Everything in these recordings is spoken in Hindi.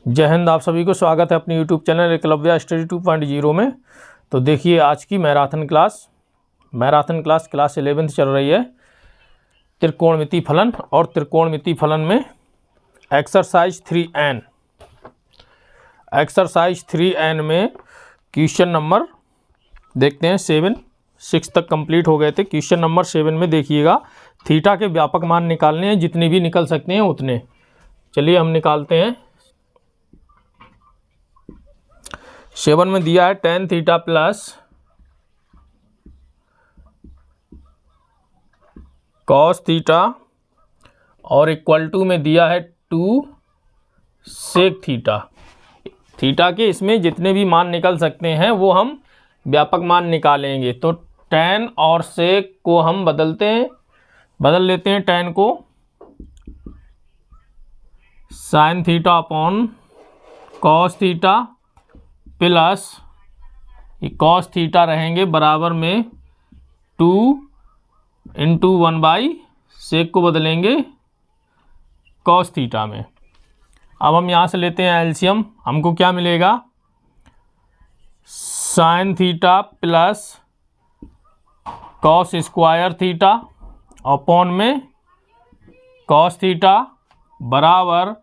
जय हिंद। आप सभी को स्वागत है अपने YouTube चैनल एकलव्य स्टडी 2.0 में। तो देखिए आज की मैराथन क्लास क्लास 11th चल रही है। त्रिकोणमिति फलन और त्रिकोणमिति फलन में एक्सरसाइज 3N में क्वेश्चन नंबर देखते हैं 6 तक कंप्लीट हो गए थे। क्वेश्चन नंबर 7 में देखिएगा थीटा के व्यापक मान निकालने हैं, जितने भी निकल सकते हैं उतने। चलिए हम निकालते हैं। 7 में दिया है tan theta plus cos theta और इक्वल टू में दिया है 2 sec थीटा। थीटा के इसमें जितने भी मान निकल सकते हैं वो हम व्यापक मान निकालेंगे। तो tan और sec को हम बदल लेते हैं। tan को sin theta upon cos theta plus cos theta रहेंगे बराबर में 2 इंटू 1/sec को बदलेंगे cos थीटा में। अब हम यहाँ से लेते हैं एलसीएम। हमको क्या मिलेगा? sin theta plus cos square theta upon में cos थीटा बराबर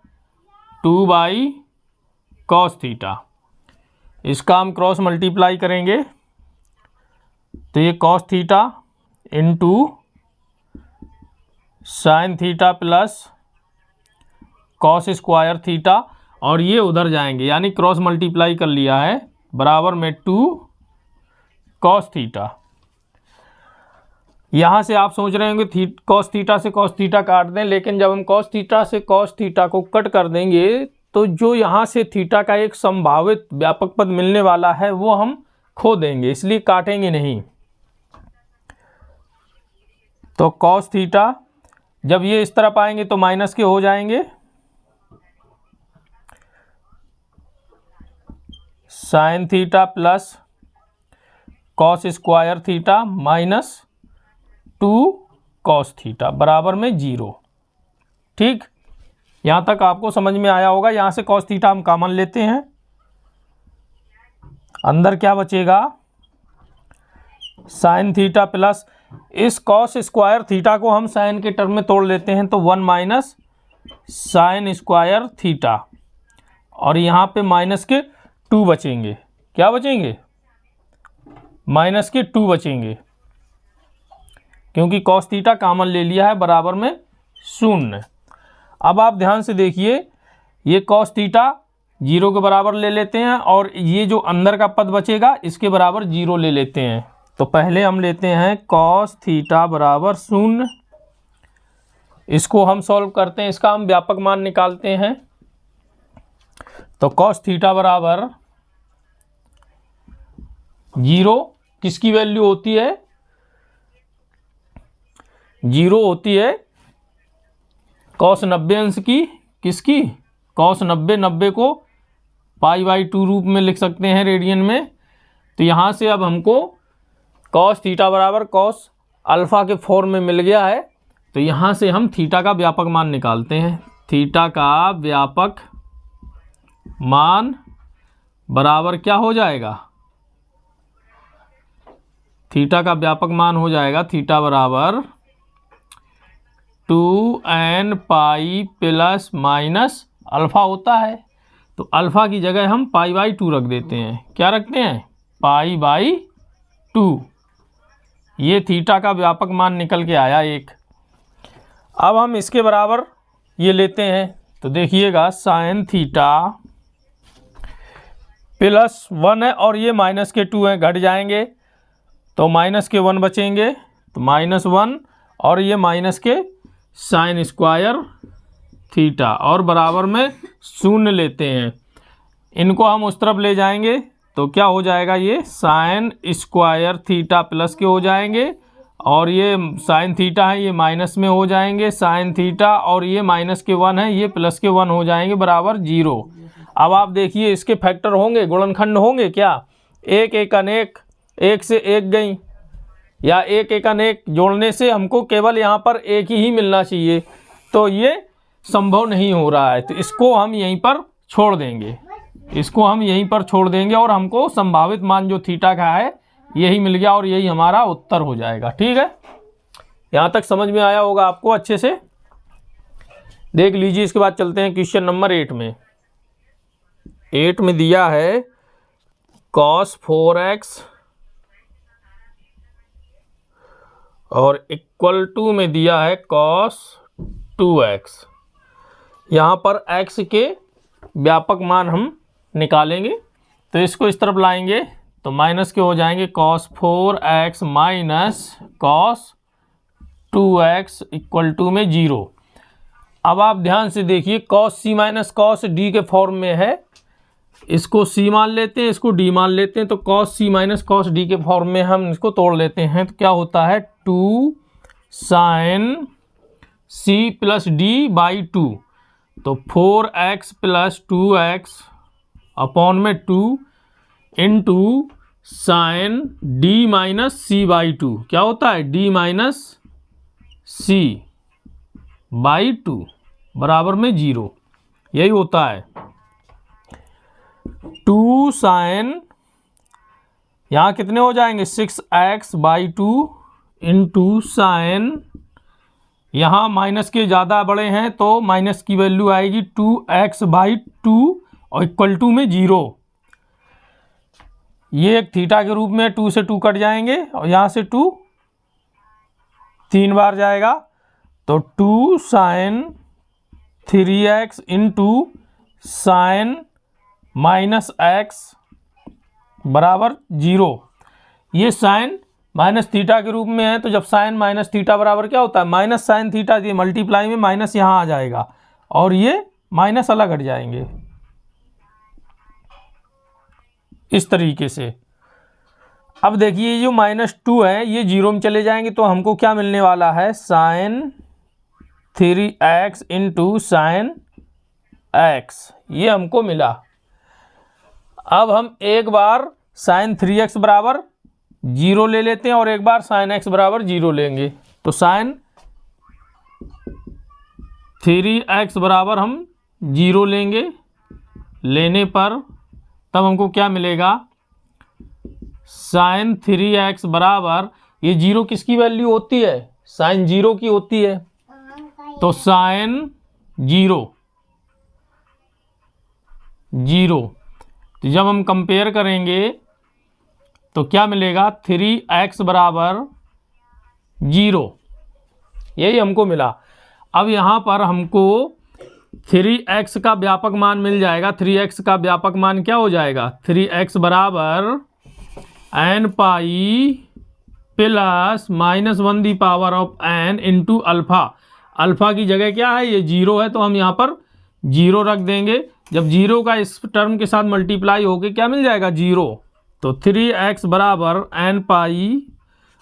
2/cos थीटा। इसका हम क्रॉस मल्टीप्लाई करेंगे तो ये cos theta into sine theta plus cos square theta और ये उधर जाएंगे, यानी क्रॉस मल्टीप्लाई कर लिया है, बराबर में 2 cos थीटा। यहाँ से आप सोच रहे होंगे cos थीटा से cos थीटा काट दें, लेकिन जब हम cos थीटा से cos थीटा को कट कर देंगे तो जो यहाँ से थीटा का एक संभावित व्यापक पद मिलने वाला है वो हम खो देंगे, इसलिए काटेंगे नहीं। तो cos थीटा जब ये इस तरफ आएंगे तो माइनस के हो जाएंगे, sine theta plus cos square theta minus 2 cos theta बराबर में 0। ठीक, यहाँ तक आपको समझ में आया होगा। यहाँ से cos थीटा हम कॉमन लेते हैं, अंदर क्या बचेगा? साइन थीटा प्लस इस cos स्क्वायर थीटा को हम साइन के टर्म में तोड़ लेते हैं तो 1 माइनस साइन स्क्वायर थीटा और यहाँ पे माइनस के 2 बचेंगे। क्या बचेंगे? माइनस के 2 बचेंगे, क्योंकि cos थीटा कॉमन ले लिया है, बराबर में 0। अब आप ध्यान से देखिए, ये cos थीटा 0 के बराबर ले लेते हैं और ये जो अंदर का पद बचेगा इसके बराबर 0 ले लेते हैं। तो पहले हम लेते हैं cos थीटा बराबर 0। इसको हम सॉल्व करते हैं, इसका हम व्यापक मान निकालते हैं। तो cos थीटा बराबर 0 किसकी वैल्यू होती है? 0 होती है cos 90 अंश की। किसकी? cos 90 को π/2 रूप में लिख सकते हैं रेडियन में। तो यहाँ से अब हमको cos थीटा बराबर cos अल्फा के फॉर्म में मिल गया है। तो यहाँ से हम थीटा का व्यापक मान निकालते हैं। थीटा का व्यापक मान बराबर क्या हो जाएगा? थीटा का व्यापक मान हो जाएगा थीटा बराबर 2n pi plus minus alpha होता है। तो अल्फ़ा की जगह हम π/2 रख देते हैं। क्या रखते हैं? π/2। ये थीटा का व्यापक मान निकल के आया एक। अब हम इसके बराबर ये लेते हैं तो देखिएगा साइन थीटा प्लस 1 है और ये माइनस के 2 हैं, घट जाएंगे तो माइनस के 1 बचेंगे, तो -1 और ये माइनस के साइन स्क्वायर थीटा और बराबर में 0 लेते हैं। इनको हम उस तरफ ले जाएंगे तो क्या हो जाएगा? ये साइन स्क्वायर थीटा प्लस के हो जाएंगे और ये साइन थीटा है ये माइनस में हो जाएंगे, साइन थीटा और ये माइनस के 1 है ये प्लस के 1 हो जाएंगे, बराबर 0। अब आप देखिए इसके फैक्टर होंगे, गुणनखंड होंगे क्या? 1 1 अनेक, 1 से 1 गई, या 1 1 अनेक जोड़ने से हमको केवल यहाँ पर 1 ही मिलना चाहिए, तो ये संभव नहीं हो रहा है। तो इसको हम यहीं पर छोड़ देंगे, इसको हम यहीं पर छोड़ देंगे और हमको संभावित मान जो थीटा का है यही मिल गया और यही हमारा उत्तर हो जाएगा। ठीक है, यहाँ तक समझ में आया होगा आपको अच्छे से। देख लीजिए, इसके बाद चलते हैं क्वेश्चन नंबर 8 में। 8 में दिया है cos 4x और इक्वल टू में दिया है cos 2x। यहाँ पर x के व्यापक मान हम निकालेंगे, तो इसको इस तरफ लाएंगे तो माइनस के हो जाएंगे cos 4x minus cos 2x equal to में 0। अब आप ध्यान से देखिए, cos c minus cos d के फॉर्म में है, इसको c मान लेते हैं, इसको d मान लेते हैं, तो cos c minus cos d के फॉर्म में हम इसको तोड़ लेते हैं, तो क्या होता है 2 sin c plus d by 2, तो 4x प्लस 2x अपॉन में 2 into sine d minus c by 2, क्या होता है d माइनस c बाई 2 बराबर में 0, यही होता है 2 साइन, यहाँ कितने हो जाएंगे 6x बाई 2 इंटू साइन, यहाँ माइनस के ज़्यादा बड़े हैं तो माइनस की वैल्यू आएगी 2x बाई 2 और इक्वल टू में 0। ये एक थीटा के रूप में 2 से 2 कट जाएंगे और यहाँ से 2 3 बार जाएगा, तो 2 sine 3x into sine minus x बराबर 0। ये साइन माइनस थीटा के रूप में है, तो जब साइन माइनस थीटा बराबर क्या होता है माइनस साइन थीटा, ये मल्टीप्लाई में माइनस यहाँ आ जाएगा और ये माइनस अलग हट जाएंगे इस तरीके से। अब देखिए ये जो -2 है ये 0 में चले जाएंगे, तो हमको क्या मिलने वाला है sign 3x into sign x, ये हमको मिला। अब हम एक बार साइन 3x बराबर 0 ले लेते हैं और एक बार साइन x बराबर 0 लेंगे, तो साइन 3x बराबर हम 0 लेंगे, लेने पर तब हमको क्या मिलेगा साइन 3x बराबर, ये 0 किसकी वैल्यू होती है साइन 0 की होती है, तो साइन 0 तो जब हम कंपेयर करेंगे तो क्या मिलेगा 3x बराबर 0, यही हमको मिला। अब यहाँ पर हमको 3x का व्यापक मान मिल जाएगा, 3x का व्यापक मान क्या हो जाएगा 3x बराबर n pi plus -1 the power of n into alpha. Alpha की जगह क्या है ये 0 है, तो हम यहाँ पर 0 रख देंगे। जब 0 का इस टर्म के साथ मल्टीप्लाई होके क्या मिल जाएगा 0, तो 3x बराबर n पाई,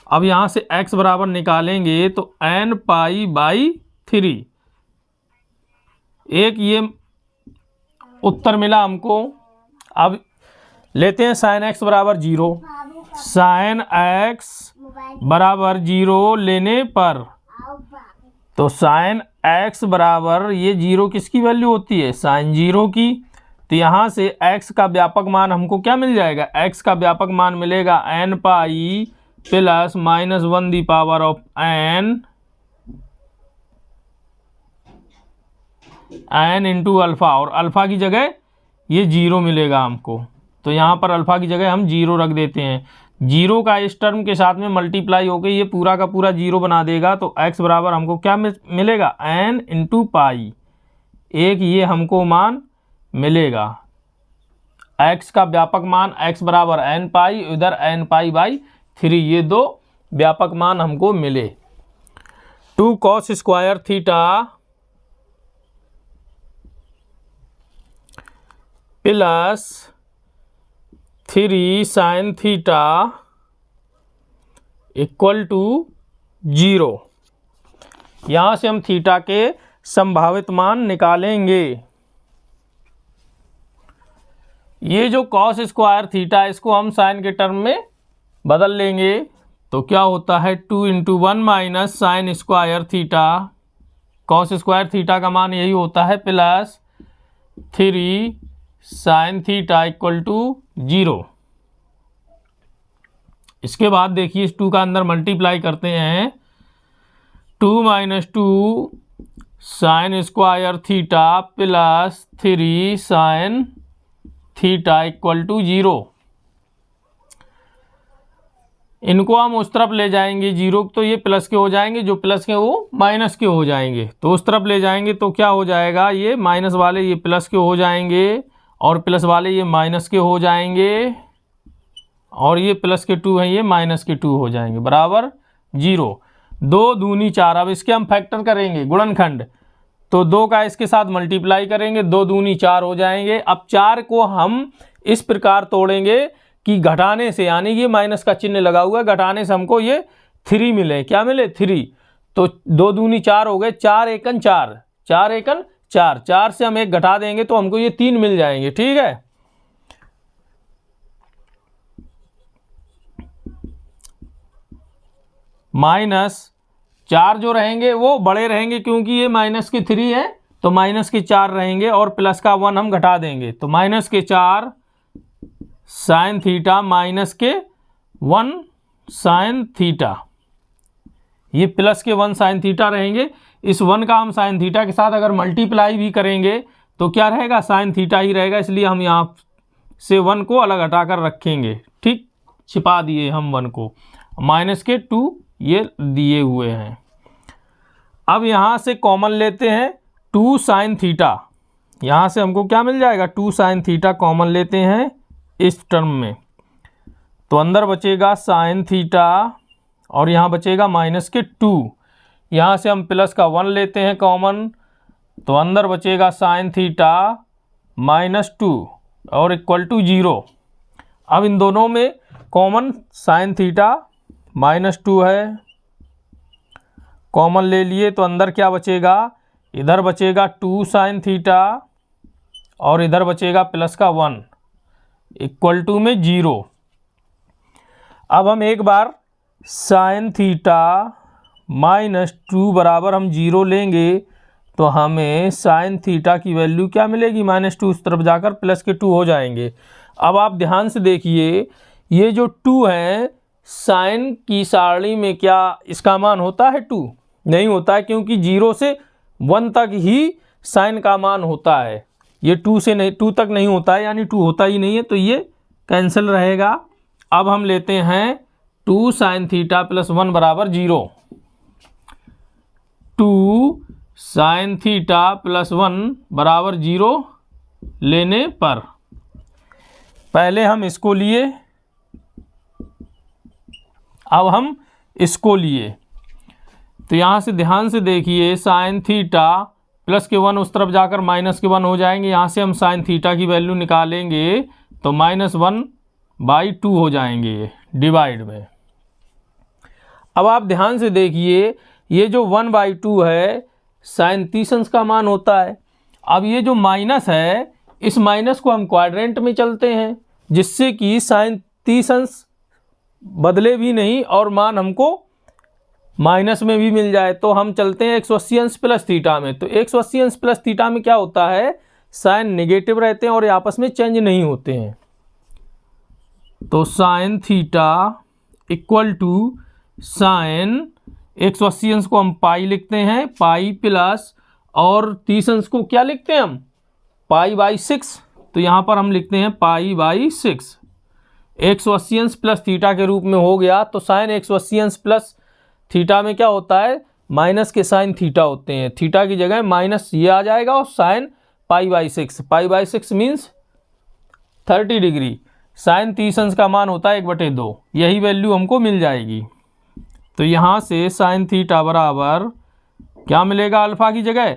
अब यहाँ से x बराबर निकालेंगे तो n पाई बाई 3, एक ये उत्तर मिला हमको। अब लेते हैं साइन x बराबर 0, साइन x बराबर 0 लेने पर तो साइन x बराबर ये 0 किसकी वैल्यू होती है साइन 0 की, तो यहाँ से x का व्यापक मान हमको क्या मिल जाएगा x का व्यापक मान मिलेगा n pi plus -1 the power of n into alpha, और अल्फ़ा की जगह ये 0 मिलेगा हमको, तो यहाँ पर अल्फ़ा की जगह हम 0 रख देते हैं। 0 का इस टर्म के साथ में मल्टीप्लाई होकर ये पूरा का पूरा 0 बना देगा, तो x बराबर हमको क्या मिलेगा n इंटू पाई, एक ये हमको मान मिलेगा x का व्यापक मान x बराबर n पाई, इधर n पाई बाई 3, ये दो व्यापक मान हमको मिले। 2 cos square theta plus 3 sine theta equal to 0। यहाँ से हम थीटा के संभावित मान निकालेंगे। ये जो cos स्क्वायर थीटा है इसको हम साइन के टर्म में बदल लेंगे, तो क्या होता है 2 into 1 minus sine square theta, cos square theta का मान यही होता है plus 3 sine theta equal to 0। इसके बाद देखिए इस 2 का अंदर मल्टीप्लाई करते हैं, 2 minus 2 sine square theta plus 3 sine theta equal to 0। इनको हम उस तरफ ले जाएंगे, 0 तो ये प्लस के हो जाएंगे, जो प्लस के वो माइनस के हो जाएंगे, तो उस तरफ ले जाएंगे तो क्या हो जाएगा, ये माइनस वाले ये प्लस के हो जाएंगे और प्लस वाले ये माइनस के हो जाएंगे और ये प्लस के 2 हैं ये माइनस के 2 हो जाएंगे, बराबर 0। 2 दूनी 4। अब इसके हम फैक्टर करेंगे, गुणनखंड, तो 2 का इसके साथ मल्टीप्लाई करेंगे, 2 दूनी 4 हो जाएंगे। अब 4 को हम इस प्रकार तोड़ेंगे कि घटाने से, यानी ये माइनस का चिन्ह लगा हुआ है, घटाने से हमको ये 3 मिले। क्या मिले? 3। तो 2 दूनी 4 हो गए, 4 एकन 4, 4 एकन 4, 4 से हम 1 घटा देंगे तो हमको ये 3 मिल जाएंगे। ठीक है, माइनस 4 जो रहेंगे वो बड़े रहेंगे क्योंकि ये माइनस के 3 है, तो माइनस के 4 रहेंगे और प्लस का 1 हम घटा देंगे, तो माइनस के 4 साइन थीटा माइनस के 1 साइन थीटा, ये प्लस के 1 साइन थीटा रहेंगे। इस 1 का हम साइन थीटा के साथ अगर मल्टीप्लाई भी करेंगे तो क्या रहेगा? साइन थीटा ही रहेगा, इसलिए हम यहाँ से 1 को अलग हटाकर रखेंगे। ठीक, छिपा दिए हम 1 को, माइनस के 2 ये दिए हुए हैं। अब यहाँ से कॉमन लेते हैं 2 साइन थीटा, यहाँ से हमको क्या मिल जाएगा? 2 साइन थीटा कॉमन लेते हैं इस टर्म में, तो अंदर बचेगा साइन थीटा और यहाँ बचेगा माइनस के 2। यहाँ से हम प्लस का 1 लेते हैं कॉमन, तो अंदर बचेगा साइन थीटा माइनस 2 और इक्वल टू 0। अब इन दोनों में कॉमन साइन थीटा माइनस 2 है, कॉमन ले लिए तो अंदर क्या बचेगा? इधर बचेगा 2 साइन थीटा और इधर बचेगा प्लस का 1 इक्वल टू में 0। अब हम एक बार साइन थीटा माइनस 2 बराबर हम 0 लेंगे तो हमें साइन थीटा की वैल्यू क्या मिलेगी? -2, उस तरफ जाकर प्लस के 2 हो जाएंगे। अब आप ध्यान से देखिए, ये जो 2 है साइन की सारणी में क्या इसका मान होता है 2? नहीं होता है, क्योंकि 0 से 1 तक ही साइन का मान होता है, ये 2 से नहीं, 2 तक नहीं होता है, यानी 2 होता ही नहीं है, तो ये कैंसिल रहेगा। अब हम लेते हैं 2 साइन थीटा प्लस 1 बराबर 0। 2 साइन थीटा प्लस 1 बराबर 0 लेने पर पहले हम इसको लिए, अब हम इसको लिए, तो यहाँ से ध्यान से देखिए, साइन थीटा प्लस के 1 उस तरफ जाकर माइनस के 1 हो जाएंगे, यहाँ से हम साइन थीटा की वैल्यू निकालेंगे तो -1/2 हो जाएंगे ये डिवाइड में। अब आप ध्यान से देखिए, ये जो 1/2 है साइन 30 अंश का मान होता है। अब ये जो माइनस है, इस माइनस को हम क्वाड्रेंट में चलते हैं, जिससे कि साइन 30 अंश बदले भी नहीं और मान हमको माइनस में भी मिल जाए। तो हम चलते हैं 180 अंश प्लस थीटा में, तो 180 अंश प्लस थीटा में क्या होता है? साइन नेगेटिव रहते हैं और ये आपस में चेंज नहीं होते हैं। तो sine theta equal to sine 180 अंश को हम पाई लिखते हैं, पाई प्लस, और 30 अंश को क्या लिखते हैं हम? पाई/6। तो यहाँ पर हम लिखते हैं पाई/6। 180 अंश प्लस थीटा के रूप में हो गया। तो साइन 180 अंश प्लस थीटा में क्या होता है? माइनस के साइन थीटा होते हैं, थीटा की जगह माइनस ये आ जाएगा और साइन पाई/6, पाई/6 मीन्स 30 डिग्री। साइन 30 अंश का मान होता है 1/2, यही वैल्यू हमको मिल जाएगी। तो यहाँ से साइन थीटा बराबर क्या मिलेगा? अल्फा की जगह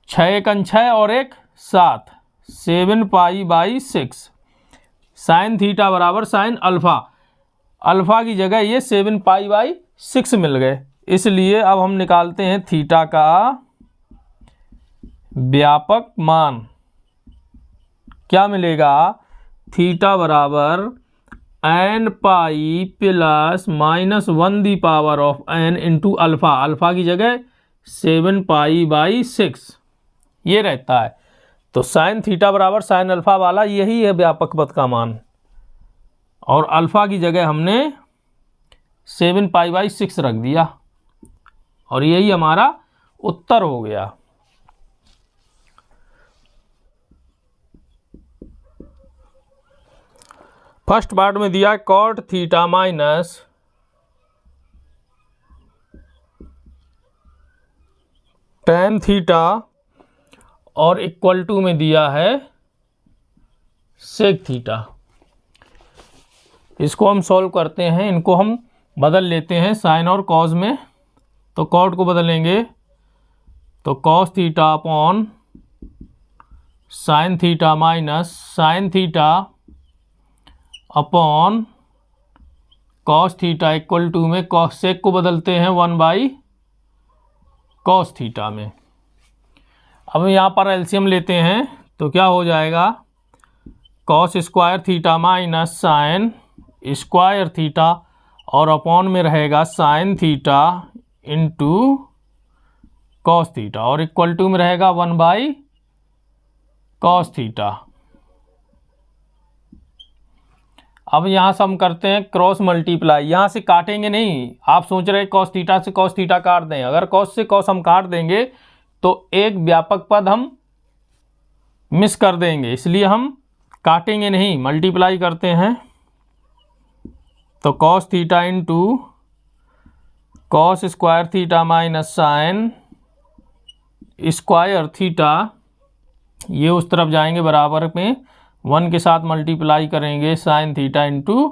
6 एकन 6 और 1 7, 7 पाई/6। साइन थीटा बराबर साइन अल्फा, अल्फा की जगह ये 7 पाई/6 मिल गए। इसलिए अब हम निकालते हैं थीटा का व्यापक मान। क्या मिलेगा? थीटा बराबर n pi plus -1⁻n into alpha, alpha की जगह 7 पाई/6 ये रहता है। तो साइन थीटा बराबर साइन अल्फा वाला यही है व्यापक पद का मान, और अल्फा की जगह हमने 7π/6 रख दिया और यही हमारा उत्तर हो गया। फर्स्ट पार्ट में दिया cot theta minus tan theta और इक्वल टू में दिया है सेक थीटा। इसको हम सॉल्व करते हैं, इनको हम बदल लेते हैं साइन और कॉस में। तो कॉट को बदलेंगे तो cos theta upon sine theta minus sine theta upon cos theta equal to में कॉस सेक को बदलते हैं 1/कॉस थीटा में। अब यहाँ पर एलसीएम लेते हैं तो क्या हो जाएगा, cos square theta minus sine square theta और अपॉन में रहेगा sine theta into cos theta और इक्वल टू में रहेगा 1/कॉस थीटा। अब यहाँ से हम करते हैं क्रॉस मल्टीप्लाई, यहाँ से काटेंगे नहीं। आप सोच रहे कॉस थीटा से कॉस थीटा काट दें, अगर कॉस से कॉस हम काट देंगे तो एक व्यापक पद हम मिस कर देंगे, इसलिए हम काटेंगे नहीं, मल्टीप्लाई करते हैं। तो cos theta into cos square theta minus sine square theta, ये उस तरफ जाएंगे बराबर में 1 के साथ मल्टीप्लाई करेंगे sine theta into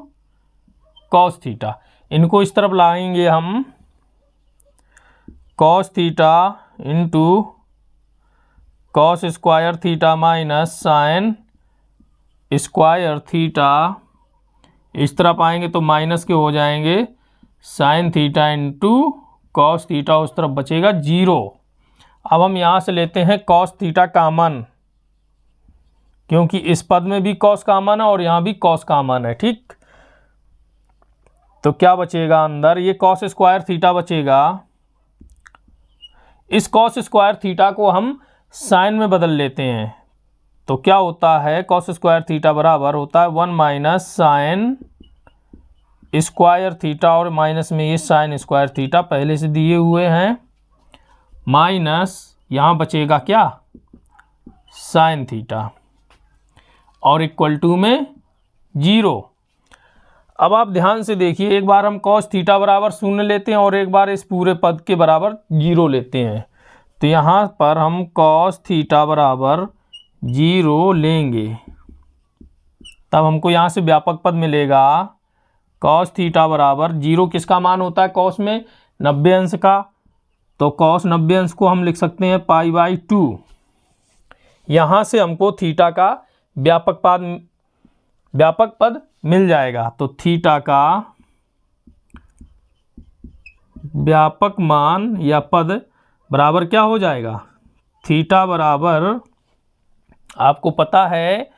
cos theta. इनको इस तरफ लाएंगे हम, cos theta into cos square theta minus sine square theta, इस तरफ आएंगे तो माइनस के हो जाएंगे sine theta into cos theta, उस तरफ बचेगा 0। अब हम यहाँ से लेते हैं कॉस थीटा कामन, क्योंकि इस पद में भी कॉस कामन है और यहाँ भी कॉस कामन है, ठीक। तो क्या बचेगा अंदर, ये कॉस स्क्वायर थीटा बचेगा। इस कॉस स्क्वायर थीटा को हम साइन में बदल लेते हैं तो क्या होता है, कॉस स्क्वायर थीटा बराबर होता है 1 माइनस साइन स्क्वायर थीटा और माइनस में ये साइन स्क्वायर थीटा पहले से दिए हुए हैं, माइनस यहाँ बचेगा क्या साइन थीटा और इक्वल टू में 0। अब आप ध्यान से देखिए, एक बार हम कॉस थीटा बराबर 0 लेते हैं और एक बार इस पूरे पद के बराबर 0 लेते हैं। तो यहाँ पर हम कॉस थीटा बराबर 0 लेंगे, तब हमको यहाँ से व्यापक पद मिलेगा कॉस थीटा बराबर 0। किसका मान होता है कॉस में, 90 अंश का। तो कॉस 90 अंश को हम लिख सकते हैं π/2। यहाँ से हमको थीटा का व्यापक पद मिल जाएगा। तो थीटा का व्यापक मान या पद बराबर क्या हो जाएगा, थीटा बराबर आपको पता है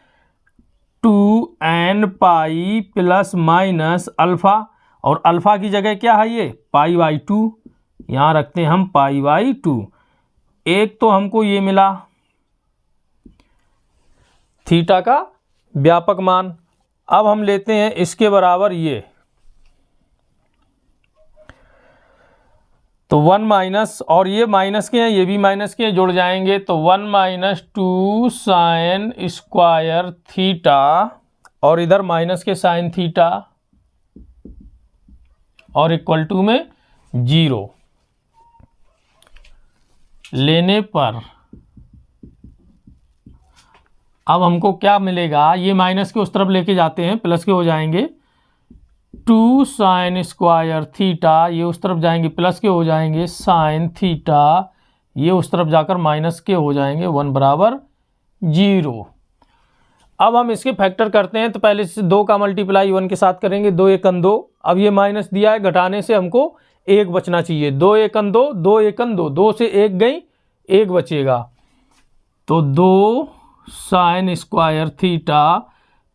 2n pi plus minus alpha, और अल्फ़ा की जगह क्या है ये π/2, यहाँ रखते हैं हम π/2। एक तो हमको ये मिला थीटा का व्यापक मान। अब हम लेते हैं इसके बराबर ये, तो 1 माइनस, और ये माइनस के हैं ये भी माइनस के हैं, जुड़ जाएंगे तो 1 माइनस 2 साइन स्क्वायर थीटा और इधर माइनस के साइन थीटा और इक्वल टू में 0 लेने पर अब हमको क्या मिलेगा, ये माइनस के उस तरफ लेके जाते हैं प्लस के हो जाएंगे 2 साइन स्क्वायर थीटा, ये उस तरफ जाएंगे प्लस के हो जाएंगे साइन थीटा, ये उस तरफ जाकर माइनस के हो जाएंगे 1 बराबर 0। अब हम इसके फैक्टर करते हैं तो पहले से 2 का मल्टीप्लाई 1 के साथ करेंगे, 2 1 2। अब ये माइनस दिया है, घटाने से हमको 1 बचना चाहिए, 2 1 2, 2 1 2, 2 से 1 गई 1 बचेगा। तो 2 साइन स्क्वायर थीटा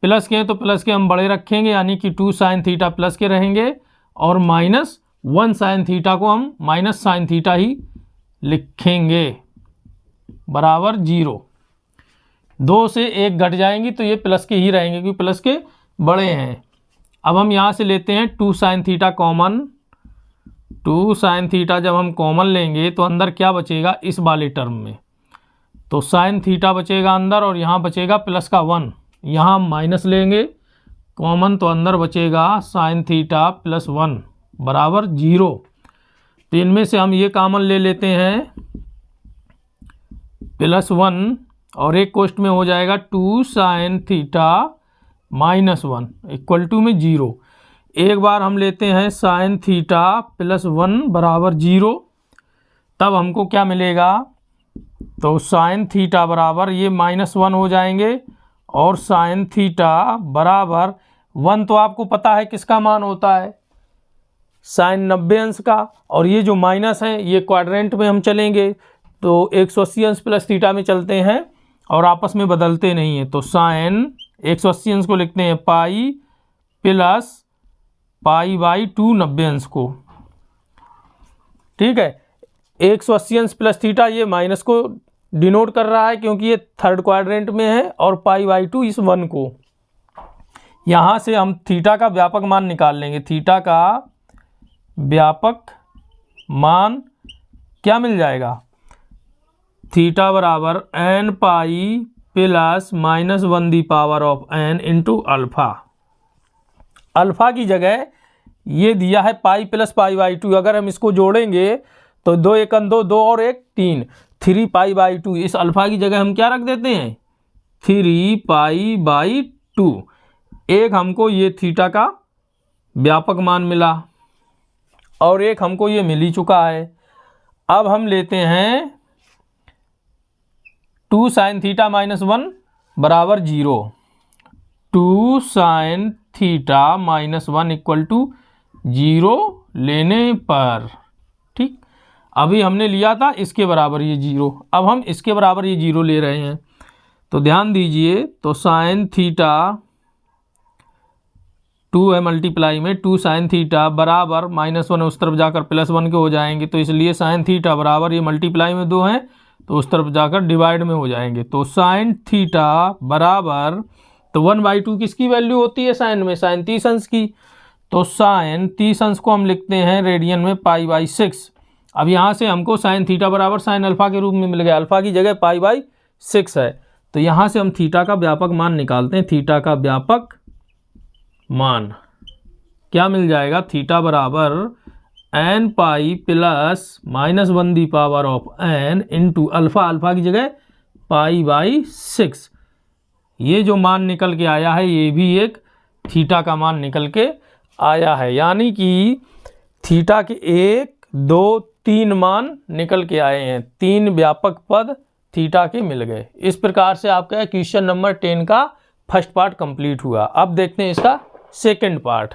प्लस के हैं तो प्लस के हम बड़े रखेंगे, यानी कि 2 साइन थीटा प्लस के रहेंगे और माइनस 1 साइन थीटा को हम माइनस साइन थीटा ही लिखेंगे बराबर 0। 2 से 1 घट जाएंगी तो ये प्लस के ही रहेंगे क्योंकि प्लस के बड़े हैं। अब हम यहाँ से लेते हैं 2 sin theta common. 2 sin theta जब हम कॉमन लेंगे तो अंदर क्या बचेगा इस वाले टर्म में, तो sin थीटा बचेगा अंदर और यहाँ बचेगा प्लस का 1। यहाँ हम माइनस लेंगे कॉमन तो अंदर बचेगा sin थीटा प्लस 1 बराबर 0। तो इनमें से हम ये कॉमन ले लेते हैं प्लस 1 और एक कोष्ट में हो जाएगा 2 sin theta minus 1 equal to में 0। एक बार हम लेते हैं sin थीटा प्लस 1 बराबर 0, तब हमको क्या मिलेगा, तो sin थीटा बराबर ये -1 हो जाएंगे और sin थीटा बराबर 1 तो आपको पता है किसका मान होता है, sin 90 अंश का। और ये जो माइनस है ये क्वाड्रेंट में हम चलेंगे तो 180 अंश प्लस थीटा में चलते हैं और आपस में बदलते नहीं है। तो sin 180 अंश को लिखते हैं पाई प्लस पाई बाई 2 90 अंश को। ठीक है, 180 अंश प्लस थीटा ये माइनस को डिनोट कर रहा है क्योंकि ये थर्ड क्वाड्रेंट में है, और पाई बाई 2 इस 1 को। यहाँ से हम थीटा का व्यापक मान निकाल लेंगे। थीटा का व्यापक मान क्या मिल जाएगा, थीटा बराबर n pi plus -1 the power of n into alpha. Alpha की जगह ये दिया है पाई प्लस पाई बाई 2। अगर हम इसको जोड़ेंगे तो 2 1 2 2 और 1 3, 3 पाई बाई 2। इस अल्फ़ा की जगह हम क्या रख देते हैं 3 पाई बाई 2। एक हमको ये थीटा का व्यापक मान मिला और एक हमको ये मिल ही चुका है। अब हम लेते हैं 2 sin थीटा माइनस 1 बराबर 0। 2 sin theta minus 1 equal to 0 लेने पर, ठीक, अभी हमने लिया था इसके बराबर ये 0, अब हम इसके बराबर ये 0 ले रहे हैं। तो ध्यान दीजिए, तो sin थीटा 2 है मल्टीप्लाई में 2 sin थीटा बराबर -1 उस तरफ जाकर +1 के हो जाएंगे, तो इसलिए sin थीटा बराबर ये मल्टीप्लाई में 2 हैं तो उस तरफ जाकर डिवाइड में हो जाएंगे। तो sin थीटा बराबर, तो 1/2 किसकी वैल्यू होती है sin में, sin 30 अंश की। तो sin 30 अंश को हम लिखते हैं रेडियन में पाई/6। अब यहाँ से हमको sin थीटा बराबर sin अल्फ़ा के रूप में मिल गया, अल्फ़ा की जगह पाई/6 है। तो यहाँ से हम थीटा का व्यापक मान निकालते हैं। थीटा का व्यापक मान क्या मिल जाएगा, थीटा बराबर n pi plus -1 the power of n into alpha, alpha की जगह पाई/6। ये जो मान निकल के आया है ये भी एक थीटा का मान निकल के आया है, यानी कि थीटा के 1 2 3 मान निकल के आए हैं, 3 व्यापक पद थीटा के मिल गए। इस प्रकार से आपका क्वेश्चन नंबर 10 का फर्स्ट पार्ट कंप्लीट हुआ। अब देखते हैं इसका सेकंड पार्ट।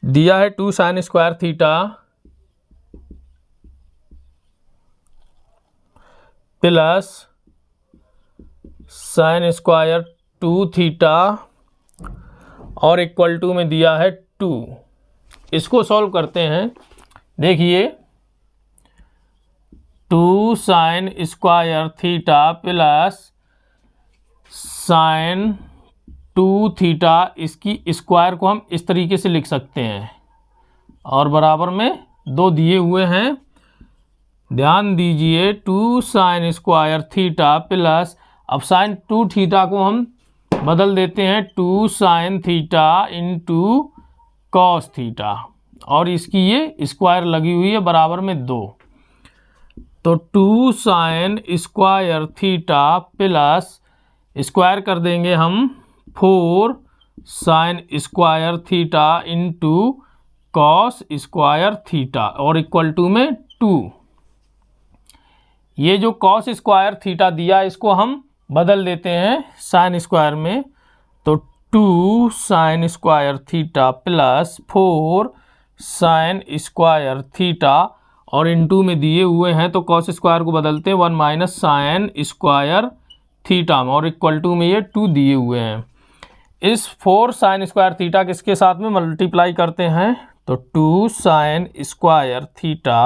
दिया है 2 sin square theta plus sin square 2 theta और इक्वल टू में दिया है 2। इसको सॉल्व करते हैं। देखिए 2 sin square theta plus sin 2 theta, इसकी स्क्वायर को हम इस तरीके से लिख सकते हैं और बराबर में 2 दिए हुए हैं। ध्यान दीजिए 2 sin स्क्वायर थीटा प्लस, अब sin 2 थीटा को हम बदल देते हैं 2 sin theta into cos theta, और इसकी ये स्क्वायर लगी हुई है बराबर में 2। तो 2 sin square theta plus square कर देंगे हम 4 sin square theta into cos square theta और इक्वल टू में 2। ये जो कॉस स्क्वायर थीटा दिया इसको हम बदल देते हैं साइन स्क्वायर में। तो 2 sin square theta plus 4 sin square theta और इनटू में दिए हुए हैं तो कॉस स्क्वायर को बदलते हैं 1 माइनस साइन स्क्वायर थीटा में और इक्वल टू में ये 2 दिए हुए हैं। इस 4 sin स्क्वायर थीटा किसके साथ में मल्टीप्लाई करते हैं तो 2 sin स्क्वायर थीटा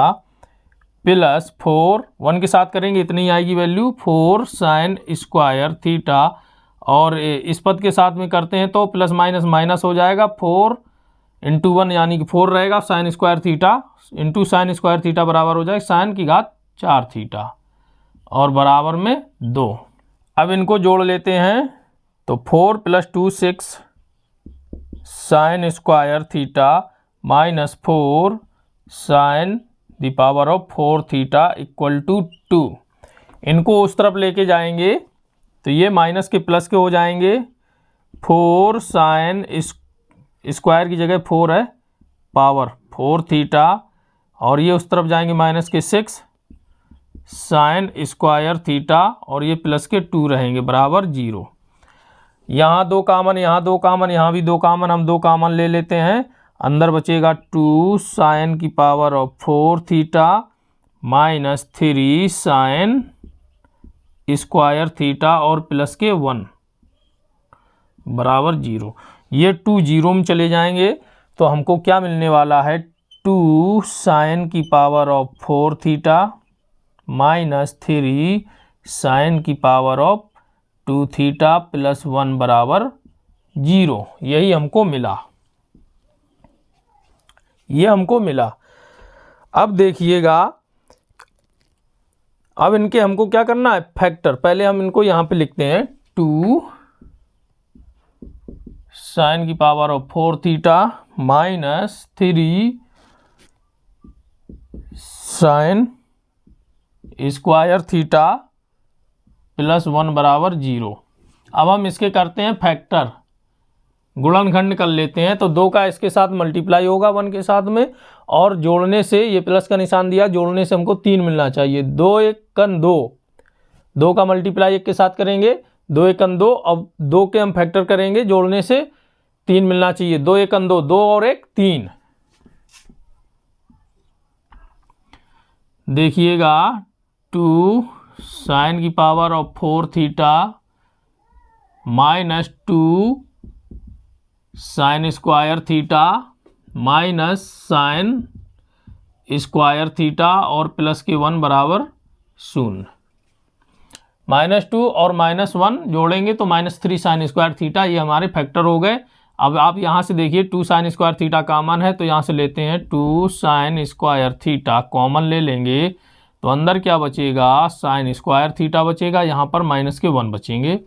प्लस 4, 1 के साथ करेंगे इतनी आएगी वैल्यू 4 साइन स्क्वायर थीटा, और इस पद के साथ में करते हैं तो प्लस माइनस माइनस हो जाएगा, 4 इंटू 1 यानी कि 4 रहेगा, sign square theta into sine square theta बराबर हो जाएगा साइन की घात 4 थीटा और बराबर में 2। अब इनको जोड़ लेते हैं तो 4 + 2 6 sine square theta minus 4 sine the power of 4 theta equal to 2। इनको उस तरफ लेके जाएंगे तो ये माइनस के प्लस के हो जाएंगे, 4 साइन स्क्वायर की जगह 4 है, पावर 4 थीटा, और ये उस तरफ जाएंगे माइनस के 6 साइन स्क्वायर थीटा, और ये प्लस के 2 रहेंगे बराबर 0। यहाँ 2 कामन, यहाँ 2 कामन, यहाँ भी 2 कामन, हम 2 कामन ले लेते हैं, अंदर बचेगा 2 साइन की power of 4 theta minus 3 sign square theta और प्लस के 1 बराबर 0। ये 2 0 में चले जाएंगे तो हमको क्या मिलने वाला है, 2 साइन की power of 4 theta minus 3 sine की पावर ऑफ 2 थीटा प्लस 1 बराबर 0। यही हमको मिला, ये हमको मिला। अब देखिएगा, अब इनके हमको क्या करना है, फैक्टर। पहले हम इनको यहाँ पे लिखते हैं, 2 साइन की power of 4 theta minus 3 sign square theta plus 1 बराबर 0। अब हम इसके करते हैं फैक्टर, गुणनखंड कर लेते हैं। तो 2 का इसके साथ मल्टीप्लाई होगा 1 के साथ में, और जोड़ने से ये प्लस का निशान दिया, जोड़ने से हमको 3 मिलना चाहिए। 2 1 2, 2 का मल्टीप्लाई 1 के साथ करेंगे, 2 1 2, अब 2 के हम फैक्टर करेंगे, जोड़ने से 3 मिलना चाहिए। 2 1 2, 2 और 1 3। देखिएगा, 2 साइन की power of 4 theta minus 2 sine square theta minus sine square theta और प्लस के 1 बराबर 0। -2 और -1 जोड़ेंगे तो -3 साइन स्क्वायर थीटा, ये हमारे फैक्टर हो गए। अब आप यहाँ से देखिए 2 साइन स्क्वायर थीटा कॉमन है, तो यहाँ से लेते हैं 2 साइन स्क्वायर थीटा कॉमन ले लेंगे तो अंदर क्या बचेगा, साइन स्क्वायर थीटा बचेगा, यहाँ पर माइनस के 1 बचेंगे।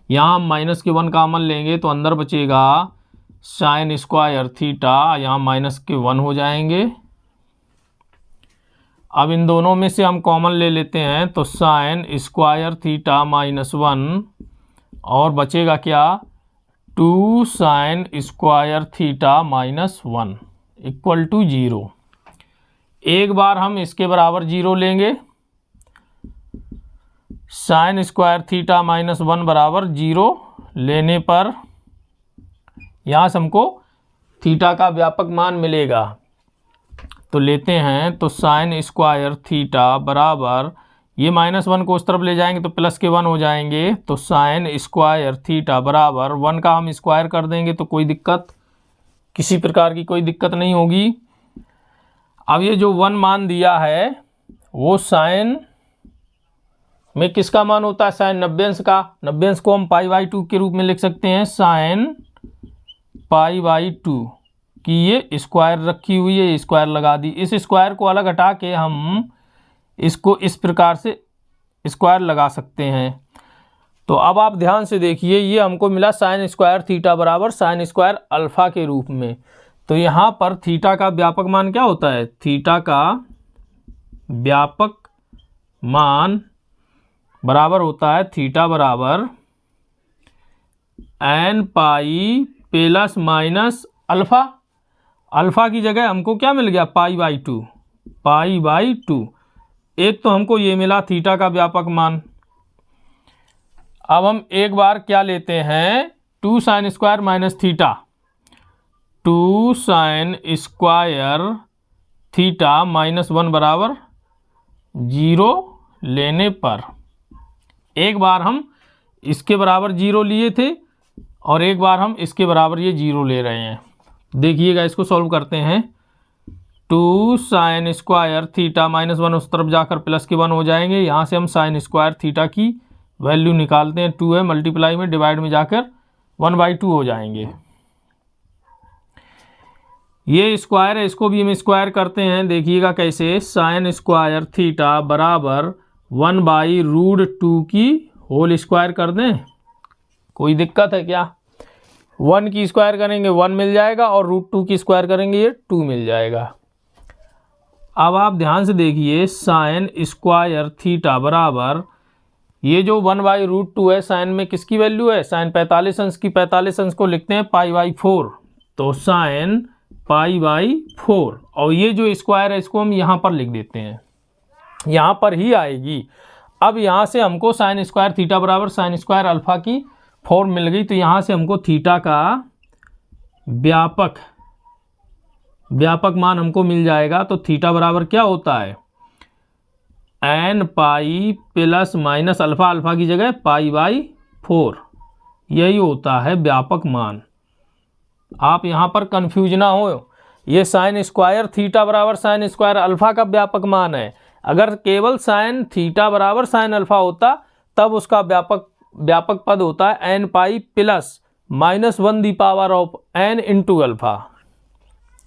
यहाँ हम माइनस के 1 कॉमन लेंगे तो अंदर बचेगा साइन स्क्वायर थीटा, यहाँ माइनस के 1 हो जाएंगे। अब इन दोनों में से हम कॉमन ले लेते हैं तो साइन स्क्वायर थीटा -1 और बचेगा क्या, 2 sine square theta -1 equal to 0। एक बार हम इसके बराबर 0 लेंगे, साइन स्क्वायर थीटा -1 बराबर 0 लेने पर यहाँ से हमको थीटा का व्यापक मान मिलेगा। तो लेते हैं तो साइन स्क्वायर थीटा बराबर, ये -1 को उस तरफ ले जाएंगे तो प्लस के 1 हो जाएंगे, तो साइन स्क्वायर थीटा बराबर 1 का हम स्क्वायर कर देंगे तो कोई दिक्कत, किसी प्रकार की कोई दिक्कत नहीं होगी। अब ये जो 1 मान दिया है वो साइन में किसका मान होता है, साइन 90 का। 90 को हम π/2 के रूप में लिख सकते हैं, साइन π/2 कि ये स्क्वायर रखी हुई है, स्क्वायर लगा दी। इस स्क्वायर को अलग हटा के हम इसको इस प्रकार से स्क्वायर लगा सकते हैं। तो अब आप ध्यान से देखिए, ये हमको मिला साइन स्क्वायर थीटा बराबर साइन स्क्वायर अल्फा के रूप में। तो यहाँ पर थीटा का व्यापक मान क्या होता है, थीटा का व्यापक मान बराबर होता है थीटा बराबर n pi plus minus alpha. Alpha की जगह हमको क्या मिल गया, π/2, π/2। एक तो हमको ये मिला थीटा का व्यापक मान। अब हम एक बार क्या लेते हैं, 2 sine square minus theta, 2 sine square theta -1 बराबर 0 लेने पर एक बार हम इसके बराबर 0 लिए थे और एक बार हम इसके बराबर ये 0 ले रहे हैं। देखिएगा, इसको सॉल्व करते हैं। 2 साइन स्क्वायर थीटा -1 उस तरफ जाकर प्लस के 1 हो जाएंगे। यहाँ से हम साइन स्क्वायर थीटा की वैल्यू निकालते हैं, 2 है, मल्टीप्लाई में डिवाइड में जाकर 1/2 हो जाएंगे। ये स्क्वायर है, इसको भी हम स्क्वायर करते हैं, देखिएगा कैसे। साइन स्क्वायर थीटा बराबर 1/√2 की होल स्क्वायर कर दें। कोई दिक्कत है क्या? 1 की स्क्वायर करेंगे 1 मिल जाएगा और √2 की स्क्वायर करेंगे ये 2 मिल जाएगा। अब आप ध्यान से देखिए, साइन स्क्वायर थीटा बराबर ये जो 1/√2 है, साइन में किसकी वैल्यू है? साइन 45 अंश की, 45 अंश को लिखते हैं π/4, तो साइन π/4। और ये जो स्क्वायर है इसको हम यहाँ पर लिख देते हैं, यहाँ पर ही आएगी। अब यहाँ से हमको साइन स्क्वायर थीटा बराबर साइन स्क्वायर अल्फा की 4 मिल गई, तो यहाँ से हमको थीटा का व्यापक मान हमको मिल जाएगा। तो थीटा बराबर क्या होता है? n pi plus minus alpha, alpha की जगह π/4, यही होता है व्यापक मान। आप यहाँ पर कंफ्यूज ना हो, ये साइन स्क्वायर थीटा बराबर साइन स्क्वायर अल्फा का व्यापक मान है। अगर केवल साइन थीटा बराबर साइन अल्फा होता तब उसका व्यापक पद होता है n pi plus -1n into alpha.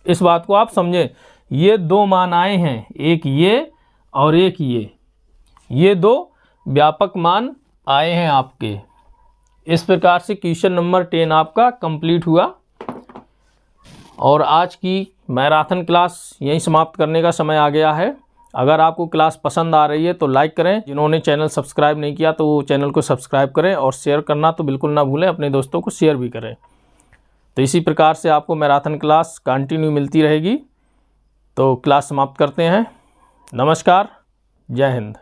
इस बात को आप समझें, ये दो मान आए हैं, एक ये और एक ये दो व्यापक मान आए हैं आपके। इस प्रकार से क्वेश्चन नंबर 10 आपका कंप्लीट हुआ। और आज की मैराथन क्लास यहीं समाप्त करने का समय आ गया है। अगर आपको क्लास पसंद आ रही है तो लाइक करें, जिन्होंने चैनल सब्सक्राइब नहीं किया तो वो चैनल को सब्सक्राइब करें, और शेयर करना तो बिल्कुल ना भूलें, अपने दोस्तों को शेयर भी करें। तो इसी प्रकार से आपको मैराथन क्लास कंटिन्यू मिलती रहेगी। तो क्लास समाप्त करते हैं। नमस्कार, जय हिंद।